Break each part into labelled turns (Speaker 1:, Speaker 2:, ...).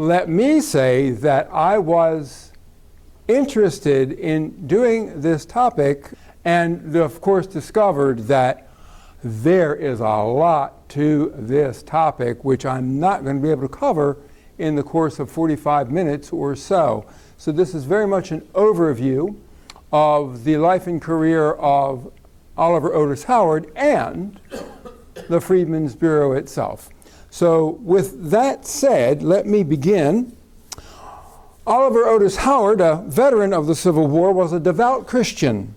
Speaker 1: let me say that I was interested in doing this topic and, of course, discovered that there is a lot to this topic which I'm not going to be able to cover in the course of 45 minutes or so. So this is very much an overview of the life and career of Oliver Otis Howard and the Freedmen's Bureau itself. So with that said, let me begin. Oliver Otis Howard, a veteran of the Civil War, was a devout Christian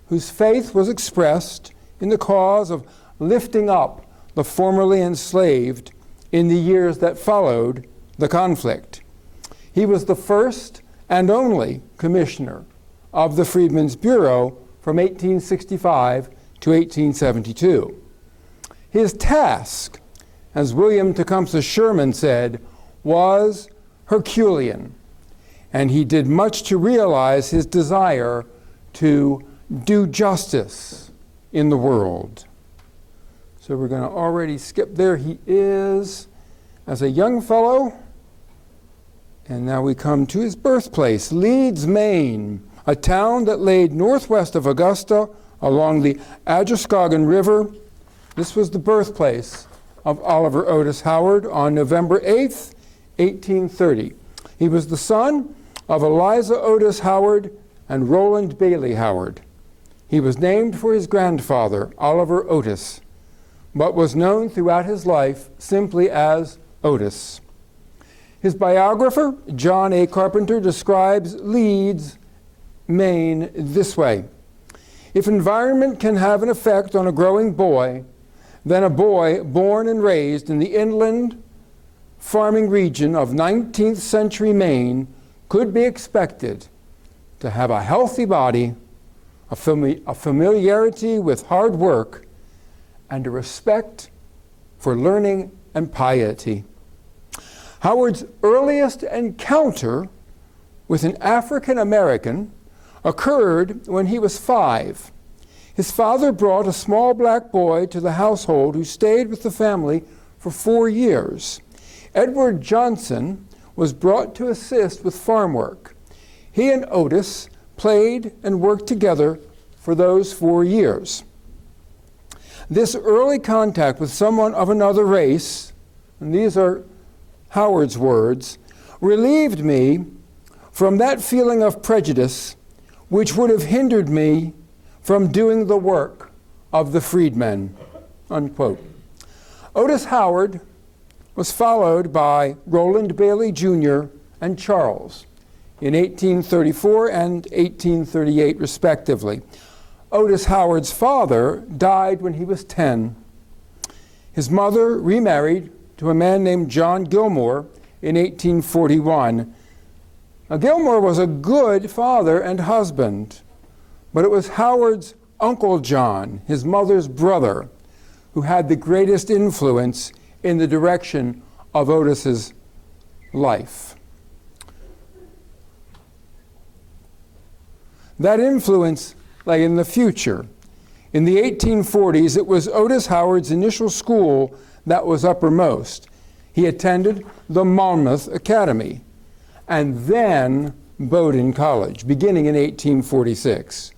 Speaker 1: whose faith was expressed in the cause of lifting up the formerly enslaved in the years that followed the conflict. He was the first and only commissioner of the Freedmen's Bureau from 1865 to 1872. His task, as William Tecumseh Sherman said, was Herculean, and he did much to realize his desire to do justice in the world. So we're going to already skip there. He is, as a young fellow, and now we come to his birthplace, Leeds, Maine, a town that laid northwest of Augusta along the Androscoggin River. This was the birthplace of Oliver Otis Howard on November 8th, 1830. He was the son of Eliza Otis Howard and Roland Bailey Howard. He was named for his grandfather, Oliver Otis, but was known throughout his life simply as Otis. His biographer, John A. Carpenter, describes Leeds, Maine this way: if environment can have an effect on a growing boy, then a boy born and raised in the inland farming region of 19th century Maine could be expected to have a healthy body, a familiarity with hard work, and a respect for learning and piety. Howard's earliest encounter with an African American occurred when he was 5. His father brought a small black boy to the household who stayed with the family for 4 years. Edward Johnson was brought to assist with farm work. He and Otis played and worked together for those 4 years. This early contact with someone of another race, and these are Howard's words, relieved me from that feeling of prejudice which would have hindered me from doing the work of the freedmen, unquote. Otis Howard was followed by Roland Bailey Jr. and Charles in 1834 and 1838, respectively. Otis Howard's father died when he was 10. His mother remarried to a man named John Gilmore in 1841. Now, Gilmore was a good father and husband, but it was Howard's Uncle John, his mother's brother, who had the greatest influence in the direction of Otis's life. That influence lay in the future. In the 1840s, it was Otis Howard's initial school that was uppermost. He attended the Monmouth Academy and then Bowdoin College, beginning in 1846.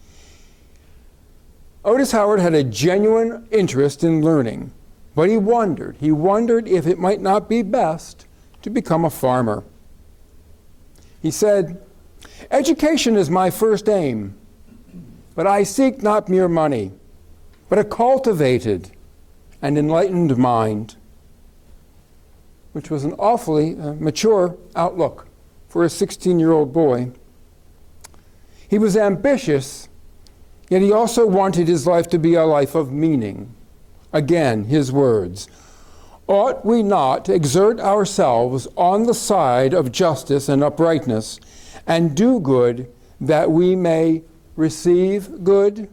Speaker 1: Otis Howard had a genuine interest in learning, but he wondered if it might not be best to become a farmer. He said, "Education is my first aim, but I seek not mere money, but a cultivated and enlightened mind," which was an awfully mature outlook for a 16-year-old boy. He was ambitious, yet he also wanted his life to be a life of meaning. Again, his words, "Ought we not exert ourselves on the side of justice and uprightness, and do good that we may receive good?"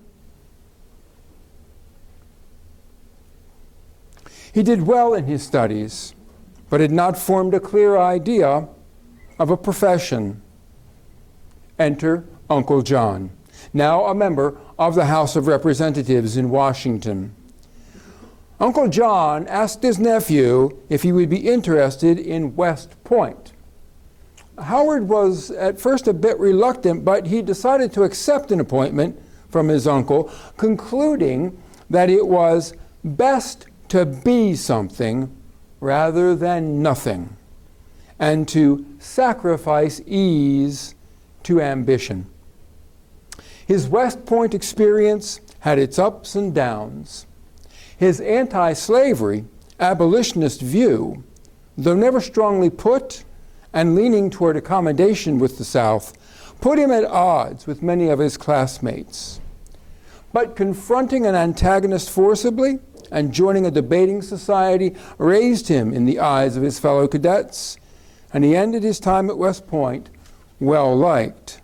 Speaker 1: He did well in his studies, but had not formed a clear idea of a profession. Enter Uncle John, now a member of the House of Representatives in Washington. Uncle John asked his nephew if he would be interested in West Point, Howard was at first a bit reluctant, but he decided to accept an appointment from his uncle, concluding that it was best to be something rather than nothing, and to sacrifice ease to ambition. His West Point experience had its ups and downs. His anti-slavery, abolitionist view, though never strongly put and leaning toward accommodation with the South, put him at odds with many of his classmates. But confronting an antagonist forcibly and joining a debating society raised him in the eyes of his fellow cadets, and he ended his time at West Point well-liked.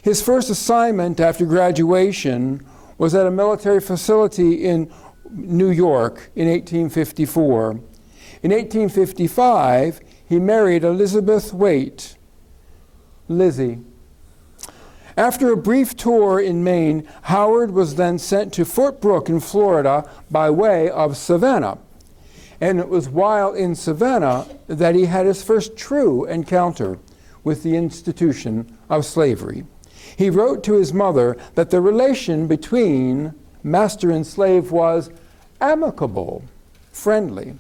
Speaker 1: His first assignment after graduation was at a military facility in New York in 1854. In 1855, he married Elizabeth Waite, Lizzie. After a brief tour in Maine, Howard was then sent to Fort Brooke in Florida by way of Savannah. And it was while in Savannah that he had his first true encounter with the institution of slavery. He wrote to his mother that the relation between master and slave was amicable, friendly,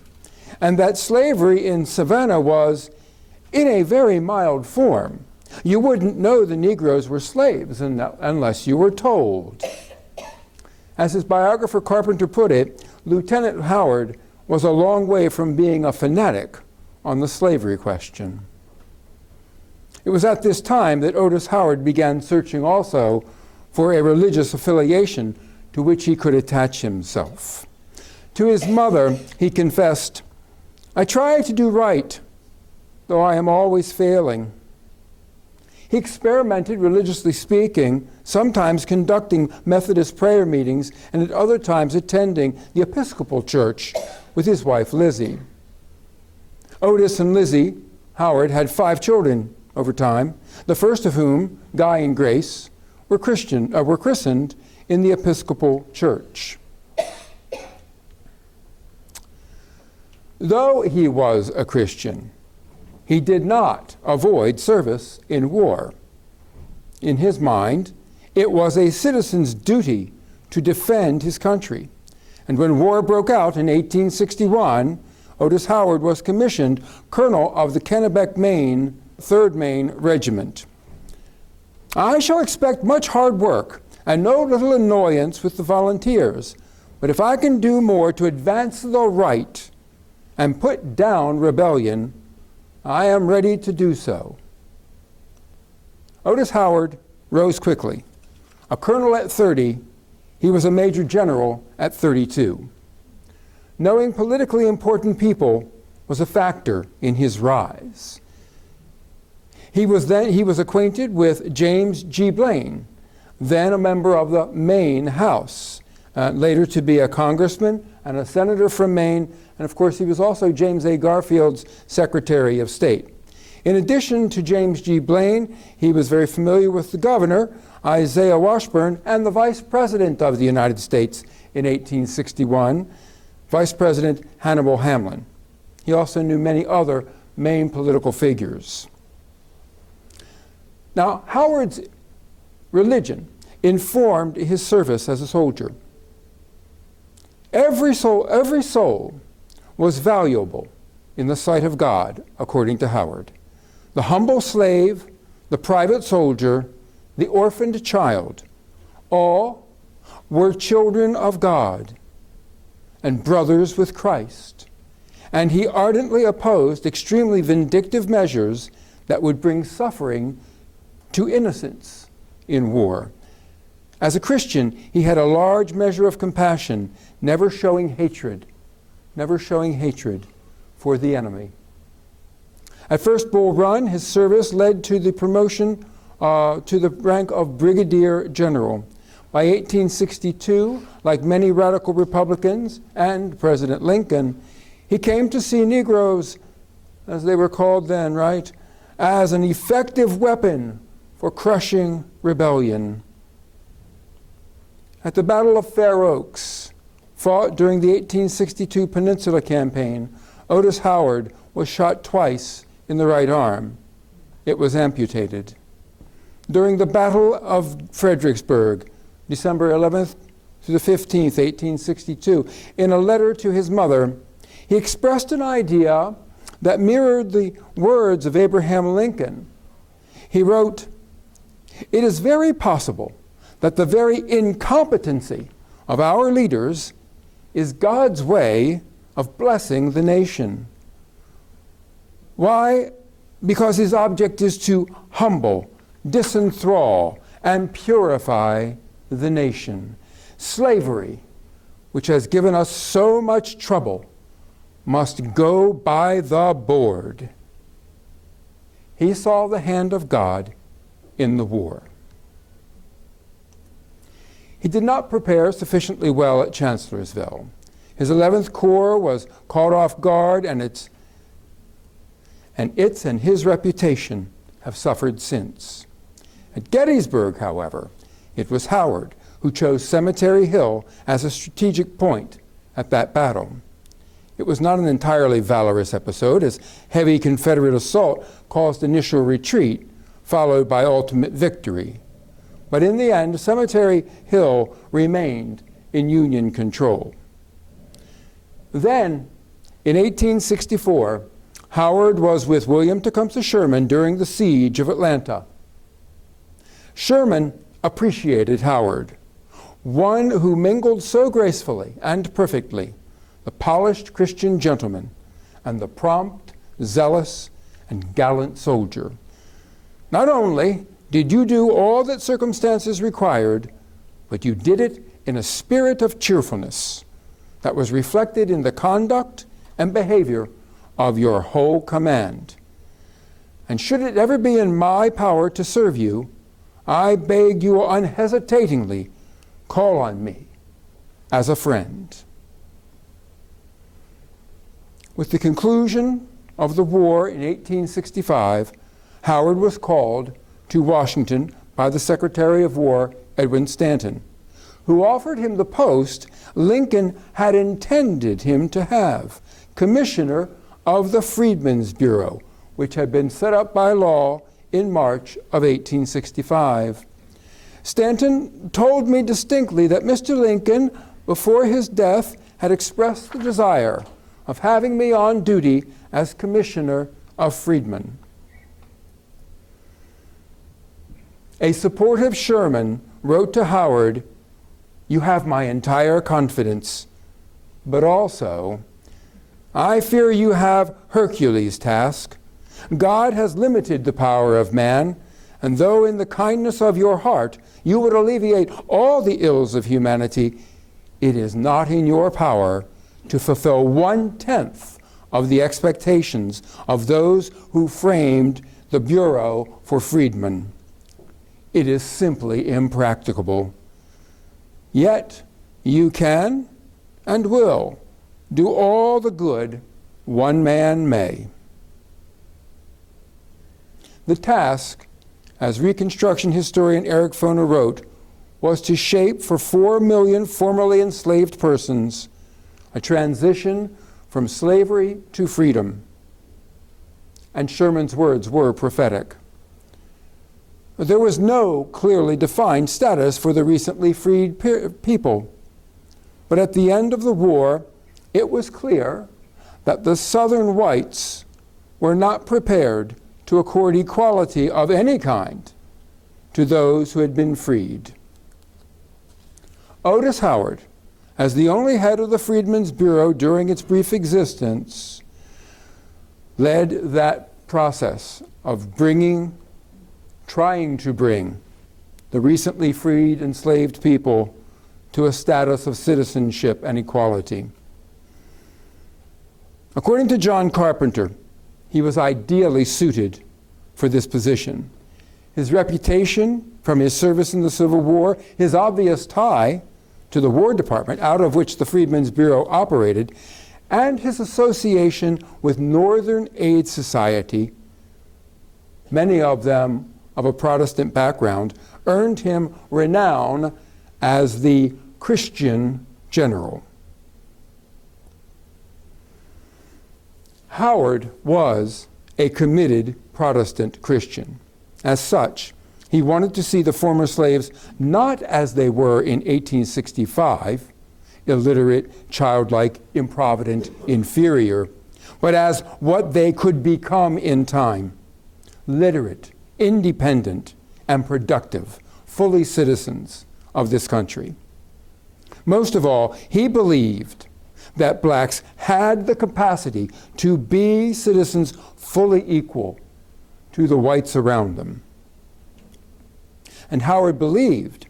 Speaker 1: and that slavery in Savannah was in a very mild form. You wouldn't know the Negroes were slaves unless you were told. As his biographer Carpenter put it, Lieutenant Howard was a long way from being a fanatic on the slavery question. It was at this time that Otis Howard began searching also for a religious affiliation to which he could attach himself. To his mother, he confessed, "I try to do right, though I am always failing." He experimented, religiously speaking, sometimes conducting Methodist prayer meetings and at other times attending the Episcopal Church with his wife Lizzie. Otis and Lizzie Howard had 5 children over time, the first of whom, Guy and Grace, were christened in the Episcopal Church. Though he was a Christian, he did not avoid service in war. In his mind, it was a citizen's duty to defend his country. And when war broke out in 1861, Otis Howard was commissioned colonel of the Kennebec, Maine, 3rd Maine Regiment. "I shall expect much hard work and no little annoyance with the volunteers, but if I can do more to advance the right and put down rebellion, I am ready to do so." Otis Howard rose quickly. A colonel at 30, he was a major general at 32. Knowing politically important people was a factor in his rise. He was acquainted with James G. Blaine, then a member of the Maine House, later to be a congressman and a senator from Maine, and of course he was also James A. Garfield's Secretary of State. In addition to James G. Blaine, he was very familiar with the governor, Isaiah Washburn, and the Vice President of the United States in 1861, Vice President Hannibal Hamlin. He also knew many other Maine political figures. Now, Howard's religion informed his service as a soldier. Every soul was valuable in the sight of God, according to Howard. The humble slave, the private soldier, the orphaned child, all were children of God and brothers with Christ. And he ardently opposed extremely vindictive measures that would bring suffering to innocents in war. As a Christian, he had a large measure of compassion, never showing hatred for the enemy. At first Bull Run, his service led to the promotion to the rank of Brigadier General. By 1862, like many radical Republicans and President Lincoln, he came to see Negroes, as they were called then, right, as an effective weapon for crushing rebellion. At the Battle of Fair Oaks, fought during the 1862 Peninsula Campaign, Otis Howard was shot twice in the right arm. it was amputated. During the Battle of Fredericksburg, December 11th to the 15th, 1862, in a letter to his mother, he expressed an idea that mirrored the words of Abraham Lincoln. He wrote, "It is very possible that the very incompetency of our leaders is God's way of blessing the nation." Why? Because his object is to humble, disenthrall, and purify the nation. Slavery, which has given us so much trouble, must go by the board. He saw the hand of God in the war. He did not prepare sufficiently well at Chancellorsville. His 11th Corps was caught off guard, and its and his reputation have suffered since. At Gettysburg, however, it was Howard who chose Cemetery Hill as a strategic point at that battle. It was not an entirely valorous episode, as heavy Confederate assault caused initial retreat, followed by ultimate victory. But in the end, Cemetery Hill remained in Union control. Then, in 1864, Howard was with William Tecumseh Sherman during the siege of Atlanta. Sherman appreciated Howard, one who mingled so gracefully and perfectly the polished Christian gentleman and the prompt, zealous, and gallant soldier. Not only did you do all that circumstances required, but you did it in a spirit of cheerfulness that was reflected in the conduct and behavior of your whole command. And should it ever be in my power to serve you, I beg you unhesitatingly call on me as a friend. With the conclusion of the war in 1865, Howard was called to Washington by the Secretary of War, Edwin Stanton, who offered him the post Lincoln had intended him to have, Commissioner of the Freedmen's Bureau, which had been set up by law in March of 1865. Stanton told me distinctly that Mr. Lincoln, before his death, had expressed the desire of having me on duty as Commissioner of Freedmen. A supportive Sherman wrote to Howard, "You have my entire confidence, but also, I fear you have Hercules' task. God has limited the power of man, and though in the kindness of your heart you would alleviate all the ills of humanity, it is not in your power to fulfill 1/10 of the expectations of those who framed the Bureau for Freedmen. It is simply impracticable. Yet you can and will do all the good one man may." The task, as Reconstruction historian Eric Foner wrote, was to shape for 4 million formerly enslaved persons a transition from slavery to freedom. And Sherman's words were prophetic. There was no clearly defined status for the recently freed people. But at the end of the war, it was clear that the Southern whites were not prepared to accord equality of any kind to those who had been freed. Otis Howard, as the only head of the Freedmen's Bureau during its brief existence, led that process of trying to bring the recently freed enslaved people to a status of citizenship and equality. According to John Carpenter, he was ideally suited for this position. His reputation from his service in the Civil War, his obvious tie to the War Department, out of which the Freedmen's Bureau operated, and his association with Northern Aid Society, many of them of a Protestant background, earned him renown as the Christian general. Howard was a committed Protestant Christian. As such, he wanted to see the former slaves not as they were in 1865, illiterate, childlike, improvident, inferior, but as what they could become in time: literate, independent, and productive, fully citizens of this country. Most of all, he believed that blacks had the capacity to be citizens fully equal to the whites around them. And Howard believed,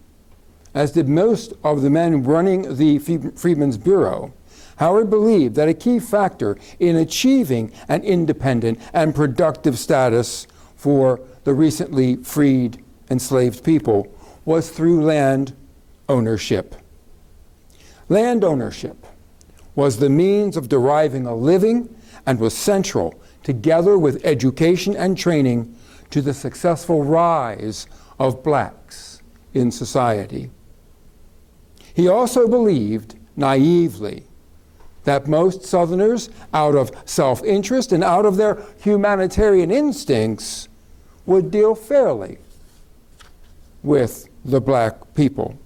Speaker 1: as did most of the men running the Freedmen's Bureau, Howard believed that a key factor in achieving an independent and productive status for the recently freed, enslaved people was through land ownership. Land ownership was the means of deriving a living and was central, together with education and training, to the successful rise of blacks in society. He also believed, naively, that most Southerners, out of self-interest and out of their humanitarian instincts, would deal fairly with the black people.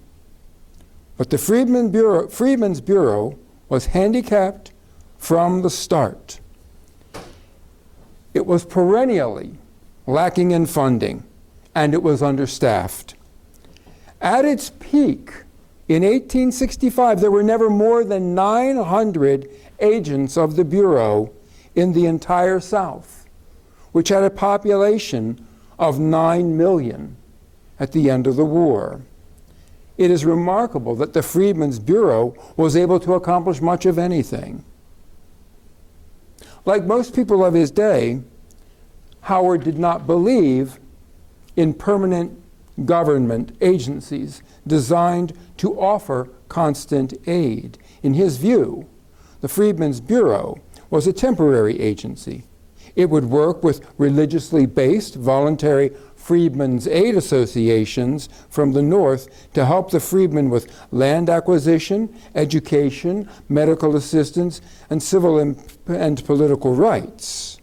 Speaker 1: But the Freedmen's Bureau was handicapped from the start. It was perennially lacking in funding, and it was understaffed. At its peak, in 1865, there were never more than 900 agents of the Bureau in the entire South, which had a population of 9 million at the end of the war. It is remarkable that the Freedmen's Bureau was able to accomplish much of anything. Like most people of his day, Howard did not believe in permanent government agencies designed to offer constant aid. In his view, the Freedmen's Bureau was a temporary agency. It would work with religiously based voluntary Freedmen's Aid associations from the North to help the freedmen with land acquisition, education, medical assistance, and civil and political rights.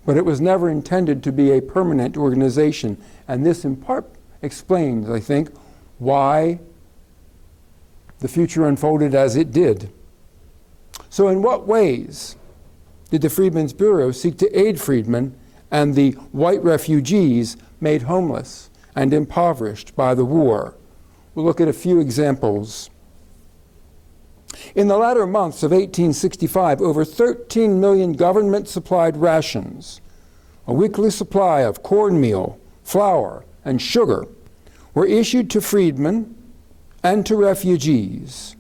Speaker 1: But it was never intended to be a permanent organization, and this in part explains, I think, why the future unfolded as it did. So in what ways did the Freedmen's Bureau seek to aid freedmen and the white refugees made homeless and impoverished by the war? We'll look at a few examples. In the latter months of 1865, over 13 million government-supplied rations, a weekly supply of cornmeal, flour, and sugar, were issued to freedmen and to refugees.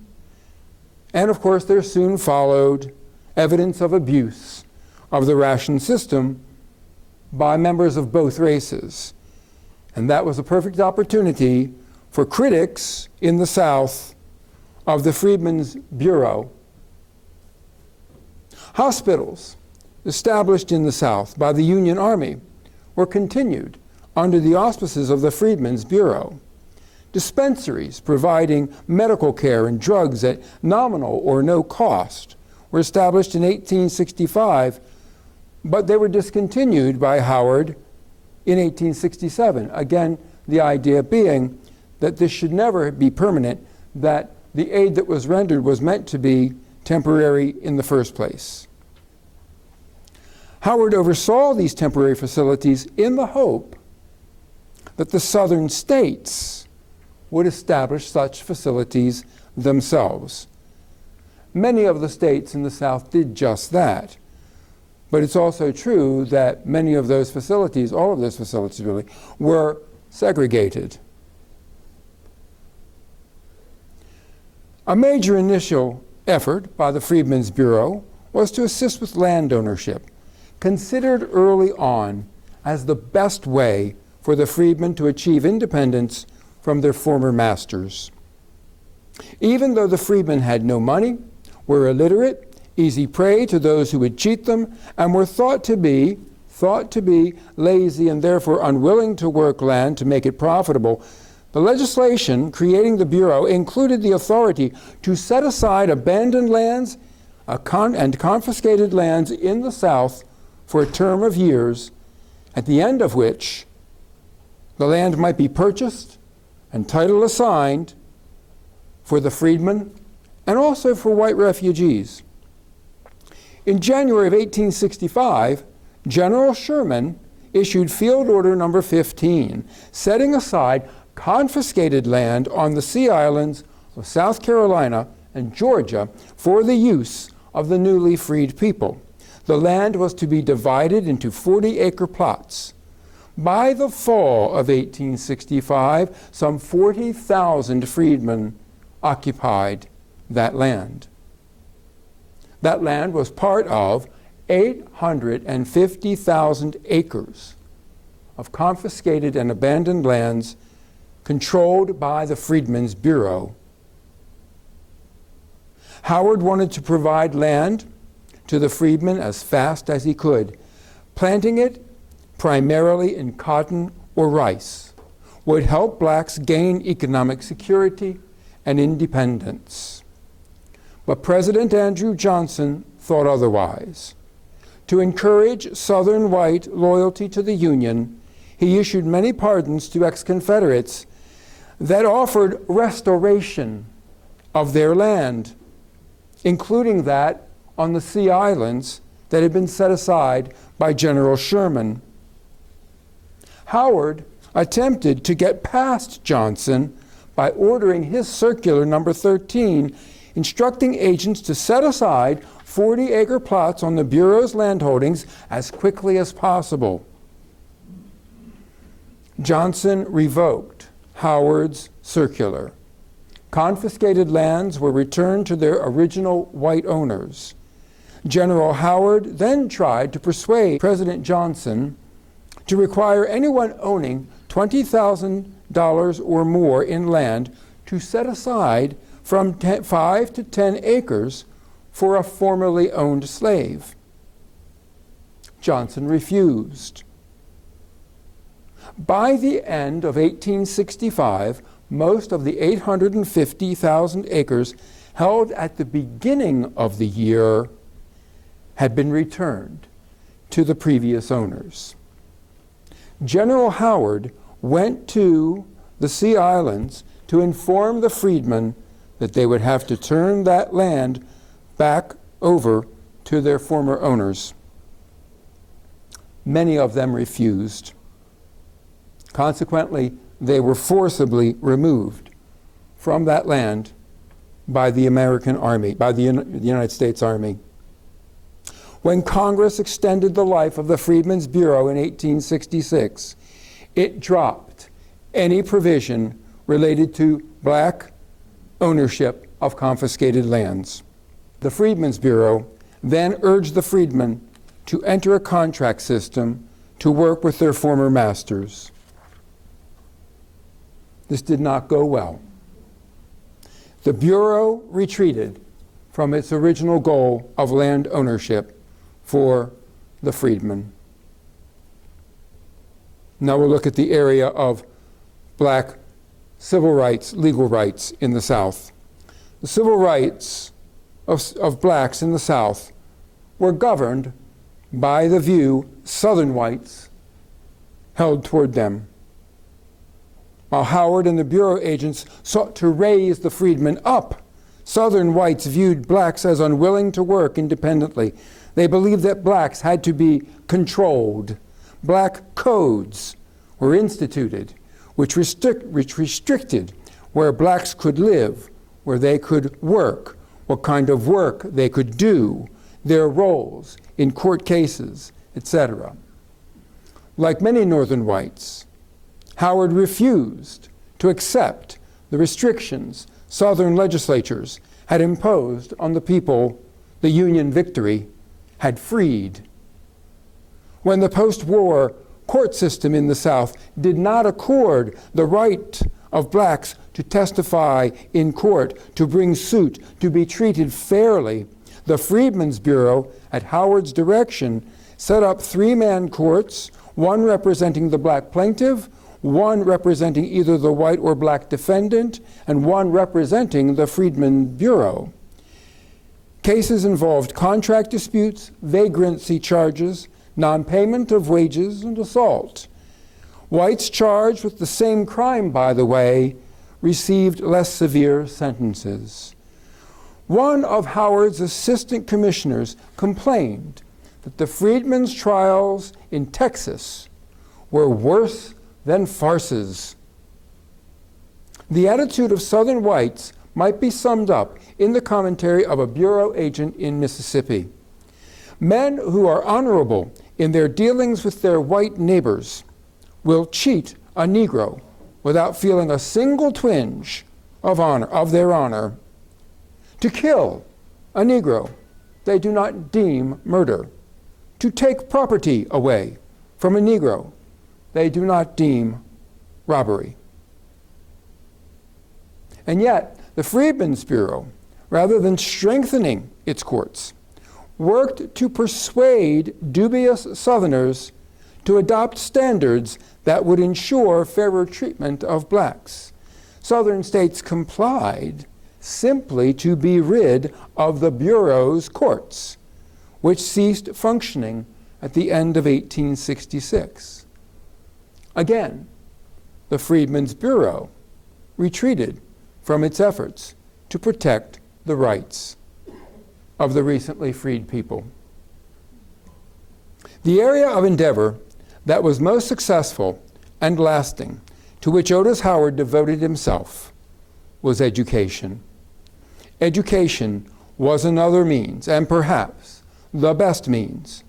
Speaker 1: And of course, there soon followed evidence of abuse of the ration system by members of both races. And that was a perfect opportunity for critics in the South of the Freedmen's Bureau. Hospitals established in the South by the Union Army were continued under the auspices of the Freedmen's Bureau. Dispensaries providing medical care and drugs at nominal or no cost were established in 1865, but they were discontinued by Howard in 1867. Again, the idea being that this should never be permanent, that the aid that was rendered was meant to be temporary in the first place. Howard oversaw these temporary facilities in the hope that the southern states would establish such facilities themselves. Many of the states in the South did just that. But it's also true that many of those facilities, all of those facilities really, were segregated. A major initial effort by the Freedmen's Bureau was to assist with land ownership, considered early on as the best way for the freedmen to achieve independence from their former masters. Even though the freedmen had no money, were illiterate, easy prey to those who would cheat them, and were thought to be lazy and therefore unwilling to work land to make it profitable, the legislation creating the Bureau included the authority to set aside abandoned lands and confiscated lands in the South for a term of years, at the end of which the land might be purchased and title assigned for the freedmen and also for white refugees. In January of 1865, General Sherman issued Field Order Number 15, setting aside confiscated land on the Sea Islands of South Carolina and Georgia for the use of the newly freed people. The land was to be divided into 40-acre plots. By the fall of 1865, some 40,000 freedmen occupied that land. That land was part of 850,000 acres of confiscated and abandoned lands controlled by the Freedmen's Bureau. Howard wanted to provide land to the freedmen as fast as he could. Planting it primarily in cotton or rice would help blacks gain economic security and independence. But President Andrew Johnson thought otherwise. To encourage Southern white loyalty to the Union, he issued many pardons to ex-Confederates that offered restoration of their land, including that on the Sea Islands that had been set aside by General Sherman. Howard attempted to get past Johnson by ordering his Circular Number 13, instructing agents to set aside 40-acre plots on the Bureau's landholdings as quickly as possible. Johnson revoked Howard's circular. Confiscated lands were returned to their original white owners. General Howard then tried to persuade President Johnson to require anyone owning $20,000 or more in land to set aside from 5 to 10 acres for a formerly owned slave. Johnson refused. By the end of 1865, most of the 850,000 acres held at the beginning of the year had been returned to the previous owners. General Howard went to the Sea Islands to inform the freedmen that they would have to turn that land back over to their former owners. Many of them refused. Consequently, they were forcibly removed from that land by the American Army, by the United States Army. When Congress extended the life of the Freedmen's Bureau in 1866, it dropped any provision related to black ownership of confiscated lands. The Freedmen's Bureau then urged the freedmen to enter a contract system to work with their former masters. This did not go well. The Bureau retreated from its original goal of land ownership for the freedmen. Now we'll look at the area of black civil rights, legal rights in the South. The civil rights of blacks in the South were governed by the view Southern whites held toward them. While Howard and the Bureau agents sought to raise the freedmen up, Southern whites viewed blacks as unwilling to work independently. They believed that blacks had to be controlled. Black codes were instituted, which restricted where blacks could live, where they could work, what kind of work they could do, their roles in court cases, etc. Like many Northern whites, Howard refused to accept the restrictions Southern legislatures had imposed on the people the Union victory had freed. When the post-war court system in the South did not accord the right of blacks to testify in court, to bring suit, to be treated fairly, the Freedmen's Bureau, at Howard's direction, set up 3-man courts, one representing the black plaintiff, one representing either the white or black defendant, and one representing the Freedmen's Bureau. Cases involved contract disputes, vagrancy charges, non-payment of wages, and assault. Whites charged with the same crime, by the way, received less severe sentences. One of Howard's assistant commissioners complained that the freedmen's trials in Texas were worse than farces. The attitude of Southern whites might be summed up in the commentary of a bureau agent in Mississippi. Men who are honorable in their dealings with their white neighbors will cheat a Negro without feeling a single twinge of their honor. To kill a Negro they do not deem murder. To take property away from a Negro they do not deem robbery. And yet, the Freedmen's Bureau, rather than strengthening its courts, worked to persuade dubious Southerners to adopt standards that would ensure fairer treatment of blacks. Southern states complied simply to be rid of the Bureau's courts, which ceased functioning at the end of 1866. Again, the Freedmen's Bureau retreated from its efforts to protect the rights of the recently freed people. The area of endeavor that was most successful and lasting, to which Otis Howard devoted himself, was education. Education was another means, and perhaps the best means,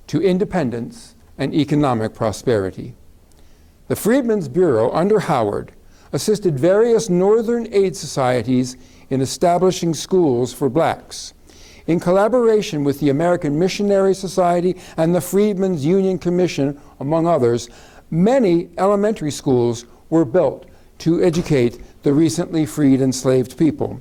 Speaker 1: to independence and economic prosperity. The Freedmen's Bureau under Howard assisted various Northern aid societies in establishing schools for blacks. In collaboration with the American Missionary Society and the Freedmen's Union Commission, among others, many elementary schools were built to educate the recently freed enslaved people.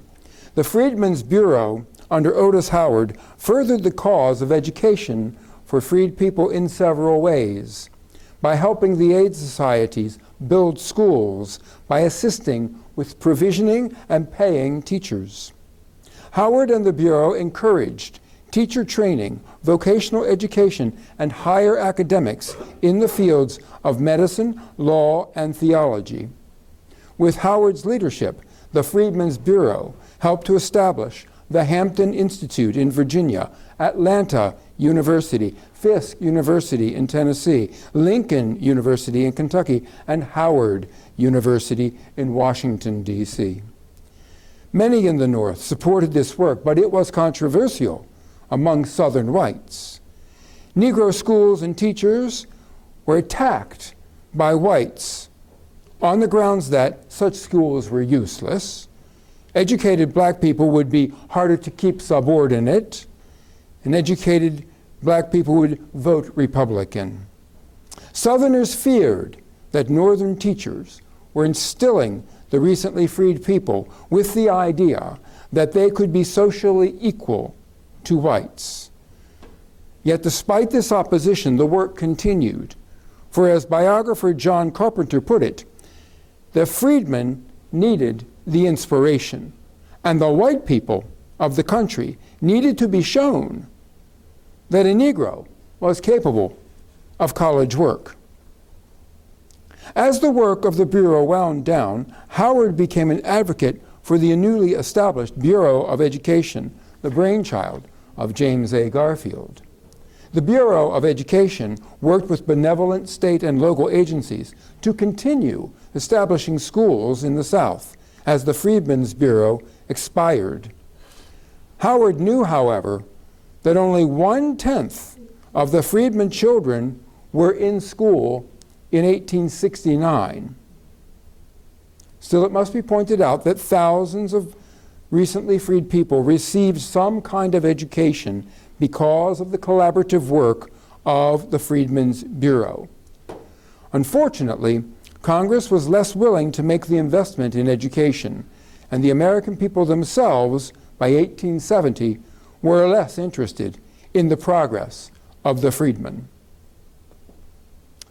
Speaker 1: The Freedmen's Bureau under Otis Howard furthered the cause of education for freed people in several ways: by helping the aid societies build schools, by assisting with provisioning and paying teachers. Howard and the Bureau encouraged teacher training, vocational education, and higher academics in the fields of medicine, law, and theology. With Howard's leadership, the Freedmen's Bureau helped to establish the Hampton Institute in Virginia, Atlanta University, Fisk University in Tennessee, Lincoln University in Kentucky, and Howard University in Washington, D.C. Many in the North supported this work, but it was controversial among Southern whites. Negro schools and teachers were attacked by whites on the grounds that such schools were useless. Educated black people would be harder to keep subordinate, and educated black people would vote Republican. Southerners feared that Northern teachers were instilling the recently freed people with the idea that they could be socially equal to whites. Yet despite this opposition, the work continued. For as biographer John Carpenter put it, the freedmen needed the inspiration, and the white people of the country needed to be shown that a Negro was capable of college work. As the work of the Bureau wound down, Howard became an advocate for the newly established Bureau of Education, the brainchild of James A. Garfield. The Bureau of Education worked with benevolent state and local agencies to continue establishing schools in the South as the Freedmen's Bureau expired. Howard knew, however, that only 1/10 of the freedmen children were in school in 1869. Still, it must be pointed out that thousands of recently freed people received some kind of education because of the collaborative work of the Freedmen's Bureau. Unfortunately, Congress was less willing to make the investment in education, and the American people themselves, by 1870, were less interested in the progress of the freedmen.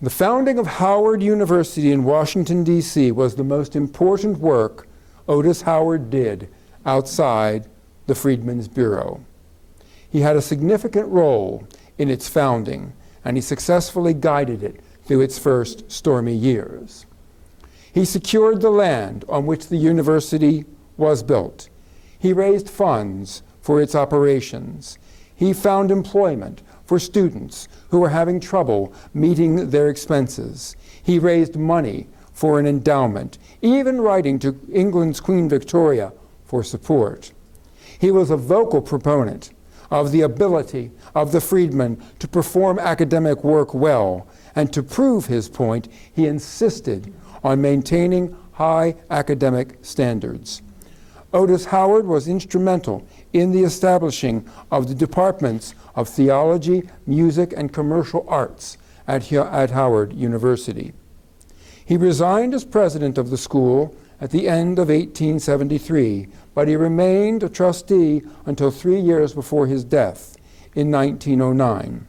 Speaker 1: The founding of Howard University in Washington, D.C. was the most important work Otis Howard did outside the Freedmen's Bureau. He had a significant role in its founding, and he successfully guided it through its first stormy years. He secured the land on which the university was built. He raised funds for its operations. He found employment for students who were having trouble meeting their expenses. He raised money for an endowment, even writing to England's Queen Victoria for support. He was a vocal proponent of the ability of the freedmen to perform academic work well, and to prove his point, he insisted on maintaining high academic standards. Otis Howard was instrumental in the establishing of the departments of theology, music, and commercial arts at Howard University. He resigned as president of the school at the end of 1873, but he remained a trustee until 3 years before his death in 1909.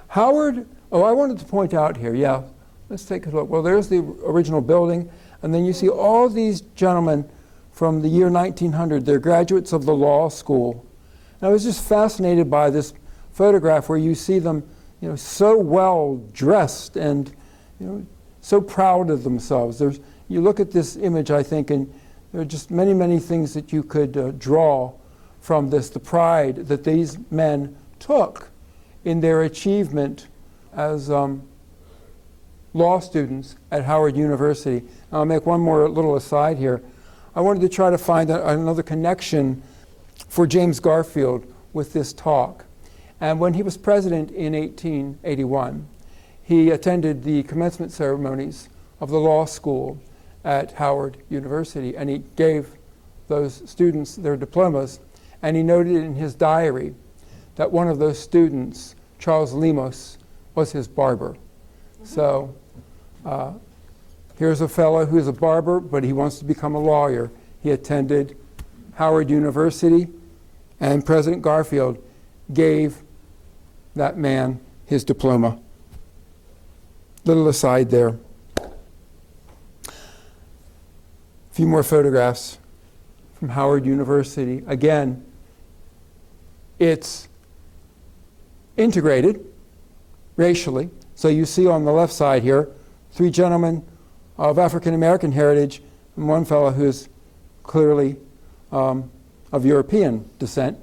Speaker 1: Howard, I wanted to point out here, let's take a look. Well, there's the original building, and then you see all these gentlemen from the year 1900. They're graduates of the law school. And I was just fascinated by this photograph where you see them, so well dressed and, so proud of themselves. You look at this image, I think, and there are just many, many things that you could draw from this, the pride that these men took in their achievement as law students at Howard University. I'll make one more little aside here. I wanted to try to find another connection for James Garfield with this talk. And when he was president in 1881, he attended the commencement ceremonies of the law school at Howard University, and he gave those students their diplomas, and he noted in his diary that one of those students, Charles Lemos, was his barber. So here's a fellow who's a barber, but he wants to become a lawyer. He attended Howard University, and President Garfield gave that man his diploma. Little aside there. A few more photographs from Howard University. Again, it's integrated racially. So you see on the left side here, 3 gentlemen of African American heritage and one fellow who's clearly of European descent.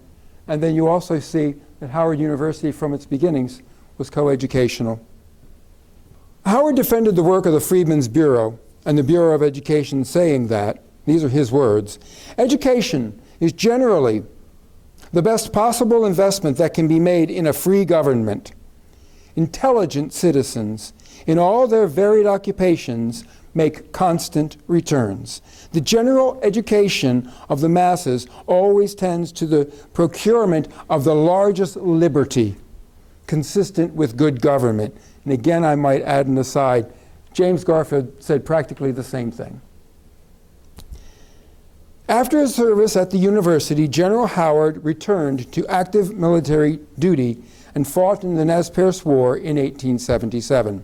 Speaker 1: And then you also see that Howard University from its beginnings was coeducational. Howard defended the work of the Freedmen's Bureau and the Bureau of Education, saying that, these are his words, "Education is generally the best possible investment that can be made in a free government. Intelligent citizens, in all their varied occupations, make constant returns. The general education of the masses always tends to the procurement of the largest liberty, consistent with good government." And again, I might add an aside, James Garfield said practically the same thing. After his service at the university, General Howard returned to active military duty and fought in the Nez Perce War in 1877.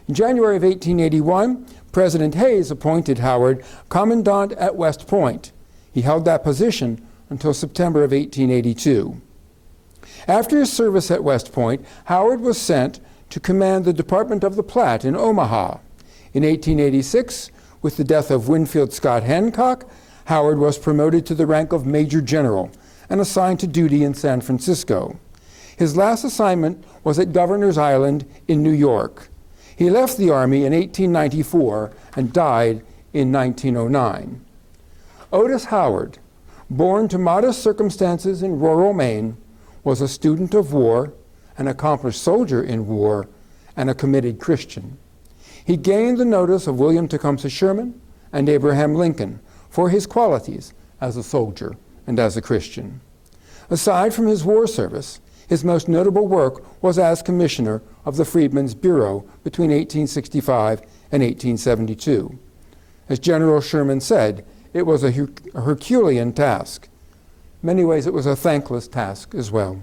Speaker 1: In January of 1881, President Hayes appointed Howard commandant at West Point. He held that position until September of 1882. After his service at West Point, Howard was sent to command the Department of the Platte in Omaha. In 1886, with the death of Winfield Scott Hancock, Howard was promoted to the rank of Major General and assigned to duty in San Francisco. His last assignment was at Governor's Island in New York. He left the Army in 1894 and died in 1909. Otis Howard, born to modest circumstances in rural Maine, was a student of war, an accomplished soldier in war, and a committed Christian. He gained the notice of William Tecumseh Sherman and Abraham Lincoln for his qualities as a soldier and as a Christian. Aside from his war service, his most notable work was as commissioner of the Freedmen's Bureau between 1865 and 1872. As General Sherman said, it was a Herculean task. In many ways, it was a thankless task as well.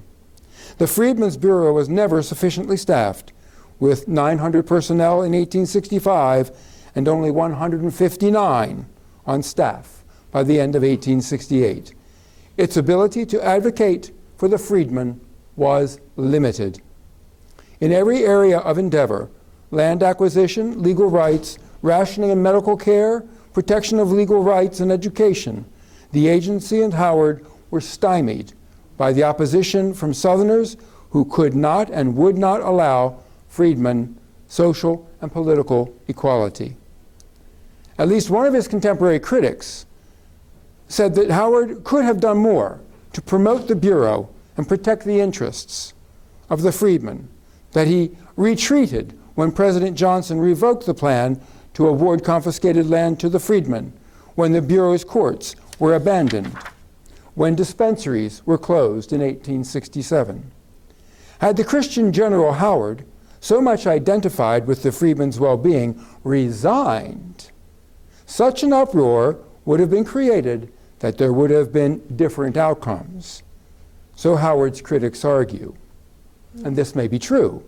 Speaker 1: The Freedmen's Bureau was never sufficiently staffed, with 900 personnel in 1865 and only 159 on staff by the end of 1868. Its ability to advocate for the freedmen was limited. In every area of endeavor, land acquisition, legal rights, rationing and medical care, protection of legal rights and education, the agency and Howard were stymied by the opposition from Southerners who could not and would not allow freedmen social and political equality. At least one of his contemporary critics said that Howard could have done more to promote the Bureau and protect the interests of the freedmen, that he retreated when President Johnson revoked the plan to award confiscated land to the freedmen, when the Bureau's courts were abandoned, when dispensaries were closed in 1867. Had the Christian General Howard, so much identified with the freedmen's well-being, resigned, such an uproar would have been created that there would have been different outcomes. So Howard's critics argue, and this may be true.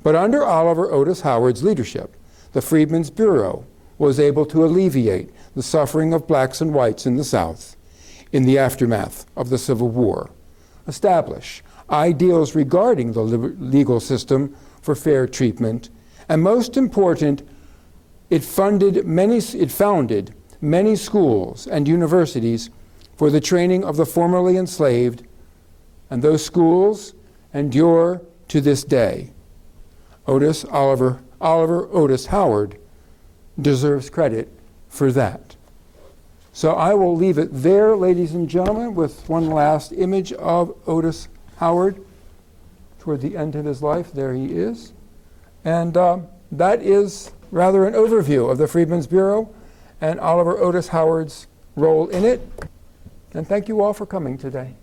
Speaker 1: But under Oliver Otis Howard's leadership, the Freedmen's Bureau was able to alleviate the suffering of blacks and whites in the South in the aftermath of the Civil War, establish ideals regarding the legal system for fair treatment, and most important, it founded many schools and universities for the training of the formerly enslaved, and those schools endure to this day. Oliver Otis Howard deserves credit for that. So I will leave it there, ladies and gentlemen, with one last image of Otis Howard toward the end of his life. There he is. And that is rather an overview of the Freedmen's Bureau and Oliver Otis Howard's role in it. And thank you all for coming today.